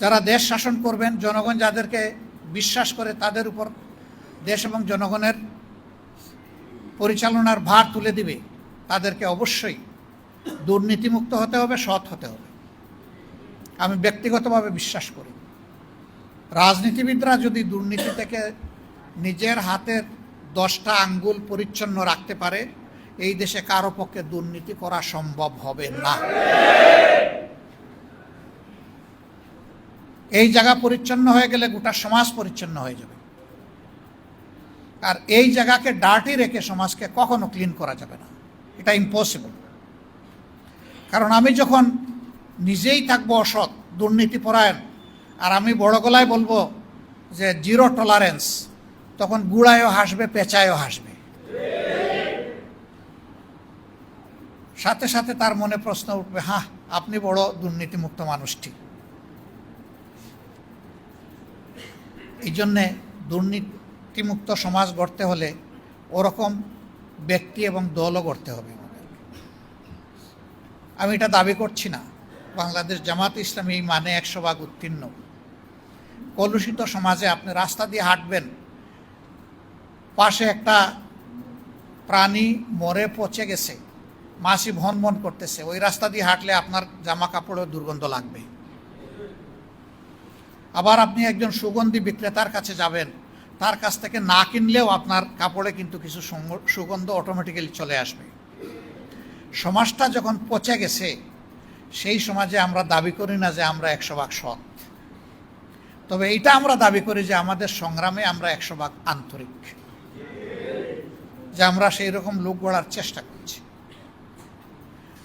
যারা দেশ শাসন করবেন, জনগণ যাদেরকে বিশ্বাস করে তাদের উপর দেশ এবং জনগণের পরিচালনার ভার তুলে দিবে, তাদেরকে অবশ্যই দুর্নীতিমুক্ত হতে হবে, সৎ হতে হবে। আমি ব্যক্তিগতভাবে বিশ্বাস করি রাজনীতিবিদরা যদি দুর্নীতি থেকে নিজের হাতের 10টা আঙ্গুল পরিচ্ছন্ন রাখতে পারে, এই দেশে কারো পক্ষে দুর্নীতি করা সম্ভব হবে না। এই জায়গা পরিচ্ছন্ন হয়ে গেলে গোটা সমাজ পরিচ্ছন্ন হয়ে যাবে। আর এই জায়গাকে ডার্টি রেখে সমাজকে কখনো ক্লিন করা যাবে না, এটা ইম্পসিবল। কারণ আমি যখন নিজেই থাকবো অসৎ, দুর্নীতিপরায়ণ, আর আমি বড় গলায় বলবো যে জিরো টলারেন্স, তখন গুড়ায়ও হাসবে, পেঁচায়ও হাসবে। সাথে সাথে তার মনে প্রশ্ন উঠবে, হ্যাঁ আপনি বড় দুর্নীতিমুক্ত মানুষটি। এই জন্যে দুর্নীতিমুক্ত সমাজ গড়তে হলে ওরকম ব্যক্তি এবং দলও গড়তে হবে আমাদের। আমি এটা দাবি করছি না বাংলাদেশ জামাত ইসলামী এই মানে 100% উত্তীর্ণ। কলুষিত সমাজে আপনি রাস্তা দিয়ে হাঁটবেন, পাশে একটা প্রাণী মরে পচে গেছে, মাছি ভনভন করতেছে, ওই রাস্তা দিয়ে হাঁটলে আপনার জামা কাপড়েও দুর্গন্ধ লাগবে। আবার আপনি একজন সুগন্ধি বিক্রেতার কাছে যাবেন, তার কাছ থেকে না কিনলেও আপনার কাপড়ে কিন্তু কিছু সুগন্ধ অটোমেটিক্যালি চলে আসবে। সমাজটা যখন পচে গেছে, সেই সমাজে আমরা দাবি করি না যে আমরা 100% সৎ, তবে এটা আমরা দাবি করি যে আমাদের সংগ্রামে আমরা 100% আন্তরিক, যে আমরা সেই রকম লোক গড়ার চেষ্টা করছি।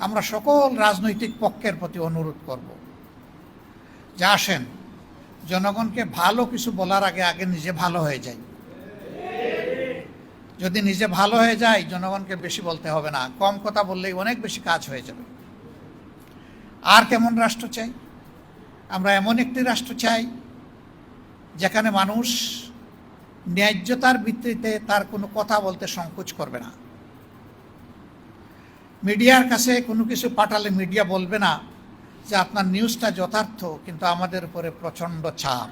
আমরা সকল রাজনৈতিক পক্ষের প্রতি অনুরোধ করব যে আসেন, জনগণকে ভালো কিছু বলার আগে আগে নিজে ভালো হয়ে যাই। যদি নিজে ভালো হয়ে যায়, জনগণকে বেশি বলতে হবে না, কম কথা বললেই অনেক বেশি কাজ হয়ে যাবে। আর কেমন রাষ্ট্র চাই? আমরা এমন একটি রাষ্ট্র চাই যেখানে মানুষ ন্যায্যতার ভিত্তিতে তার কোনো কথা বলতে সংকোচ করবে না। মিডিয়ার কাছে কোনো কিছু পাঠালে মিডিয়া বলবে না যে আপনার নিউজটা যথার্থ, কিন্তু আমাদের উপরে প্রচণ্ড চাপ,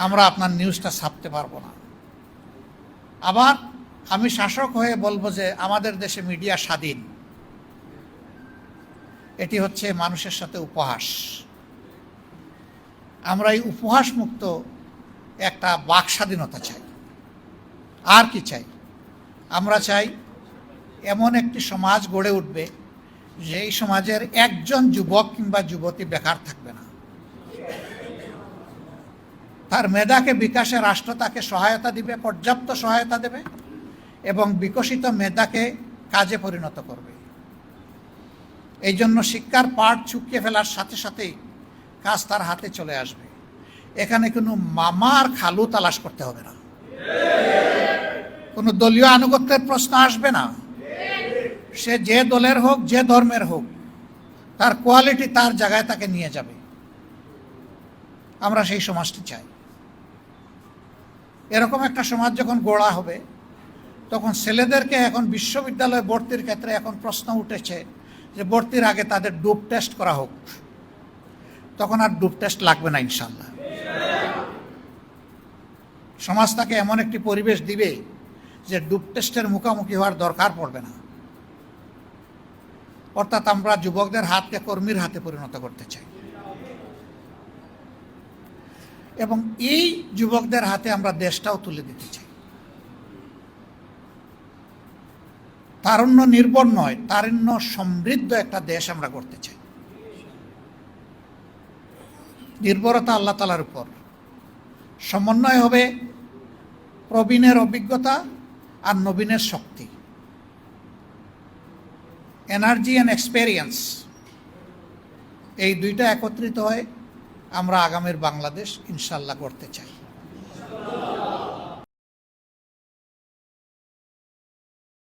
আমরা আপনার নিউজটা ছাপতে পারবো না। আবার আমি শাসক হয়ে বলবো যে আমাদের দেশে মিডিয়া স্বাধীন। এটি হচ্ছে মানুষের সাথে উপহাস। আমরা এই উপহাস মুক্ত একটা বাক স্বাধীনতা চাই। আর কি চাই? আমরা চাই এমন একটি সমাজ গড়ে উঠবে যেই সমাজের একজন যুবক কিংবা যুবতী বেকার থাকবে না। তার মেধাকে বিকাশে রাষ্ট্র তাকে সহায়তা দিবে, পর্যাপ্ত সহায়তা দেবে, এবং বিকশিত মেধাকে কাজে পরিণত করবে। এই জন্য শিক্ষার পাঠ চুকিয়ে ফেলার সাথে সাথেই কাজ তার হাতে চলে আসবে। এখানে কোনো মামার খালু তালাশ করতে হবে না, কোনো দলীয় আনুগত্যের প্রশ্ন আসবে না। সে যে দলের হোক, যে ধর্মের হোক, তার কোয়ালিটি তার জায়গায় তাকে নিয়ে যাবে। আমরা সেই সমাজটি চাই। এরকম একটা সমাজ যখন গড়া হবে, তখন ছেলেদেরকে এখন বিশ্ববিদ্যালয়ে ভর্তির ক্ষেত্রে এখন প্রশ্ন উঠেছে যে ভর্তির আগে তাদের ডোপ টেস্ট করা হোক। তখন আর ডোপ টেস্ট লাগবে না ইনশাল্লাহ। সমাজ তাকে এমন একটি পরিবেশ দিবে যে ডোপ টেস্টের মুখোমুখি হওয়ার দরকার পড়বে না। অর্থাৎ আমরা যুবকদের হাতকে কর্মীর হাতে পরিণত করতে চাই, এবং এই যুবকদের হাতে আমরা দেশটাও তুলে দিতে চাই। তারুণ্য নির্ভর নয়, তারুণ্য সমৃদ্ধ একটা দেশ আমরা করতে চাই। নির্ভরতা আল্লাহ তাআলার উপর, সমন্বয় হবে প্রবীণের অভিজ্ঞতা আর নবীনের শক্তি, এনার্জি অ্যান্ড এক্সপেরিয়েন্স। এই দুইটা একত্রিত হয়ে আমরা আগামীর বাংলাদেশ ইনশাল্লাহ করতে চাই।